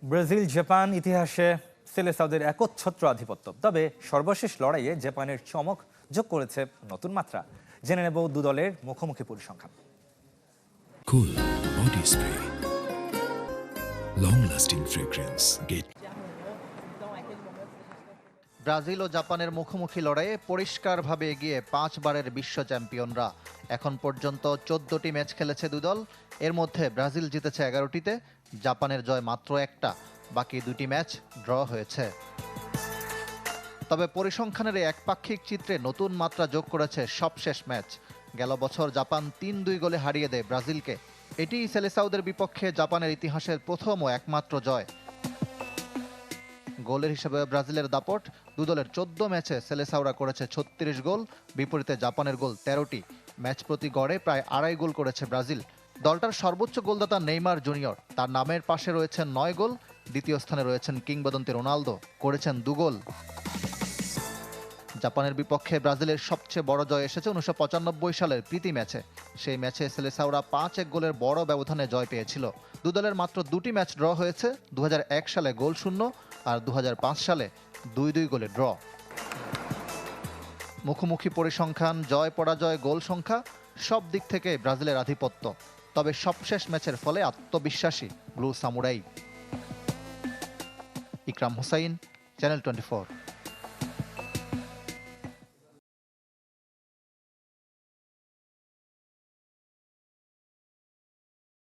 Brazil Japan ইতিহাসে সেলেসাওদের একচ্ছত্র আধিপত্য, তবে সর্বশেষ লড়াইয়ে জাপানের চমক যোগ করেছে নতুন মাত্রা। জেনে নেব দু দলের মুখোমুখি পরিসংখ্যান। Cool body spray, long-lasting fragrance. Brazil ও জাপানের মুখোমুখি লড়াইয়ে পরিষ্কারভাবে এগিয়ে 5 বারের বিশ্ব চ্যাম্পিয়নরা। এখন পর্যন্ত 14টি ম্যাচ খেলেছে দুদল। এর মধ্যে ব্রাজিল জিতেছে 11টিতে, জাপানের জয় মাত্র একটা, বাকি 2টি ম্যাচ ড্র হয়েছে। তবে পরিসংখ্যানের এই একপাক্ষিক চিত্রে নতুন মাত্রা যোগ করেছে সবশেষ ম্যাচ। গেল বছর জাপান 3-2 গোলে হারিয়ে দেয় ব্রাজিলকে। এটি সেলেসাওদের বিপক্ষে জাপানের ইতিহাসের প্রথম ও একমাত্র জয়। গোলের হিসেবে ব্রাজিলের দাপট। দুদলের 14 ম্যাচে সেলেসাওরা করেছে 36 গোল, বিপরীতে জাপানের গোল 13টি। ম্যাচ প্রতি গড়ে প্রায় 2.5 গোল করেছে ব্রাজিল। দলটার সর্বোচ্চ গোলদাতা নেইমার জুনিয়র, তার নামের পাশে রয়েছেন 9 গোল। দ্বিতীয় স্থানে রয়েছেন কিংবদন্তি রোনালদো, করেছেন 2 গোল। জাপানের বিপক্ষে ব্রাজিলের সবচেয়ে বড় জয় এসেছে 1995 সালের প্রীতি ম্যাচে। সেই ম্যাচে সেলেসাওরা 5-1 গোলের বড় ব্যবধানে জয় পেয়েছিল। দুদলের মাত্র 2টি ম্যাচ ড্র হয়েছে, 2001 সালে গোল শূন্য আর 2005 সালে 2-2 গোলে ড্র। মুখোমুখি পরিসংখ্যান, জয় পরাজয়, গোল সংখ্যা সব দিক থেকে ব্রাজিলের আধিপত্য। তবে সবশেষ ম্যাচের ফলে আত্মবিশ্বাসী ব্লু সামুরাই। ইকরাম হোসাইন, চ্যানেল 24।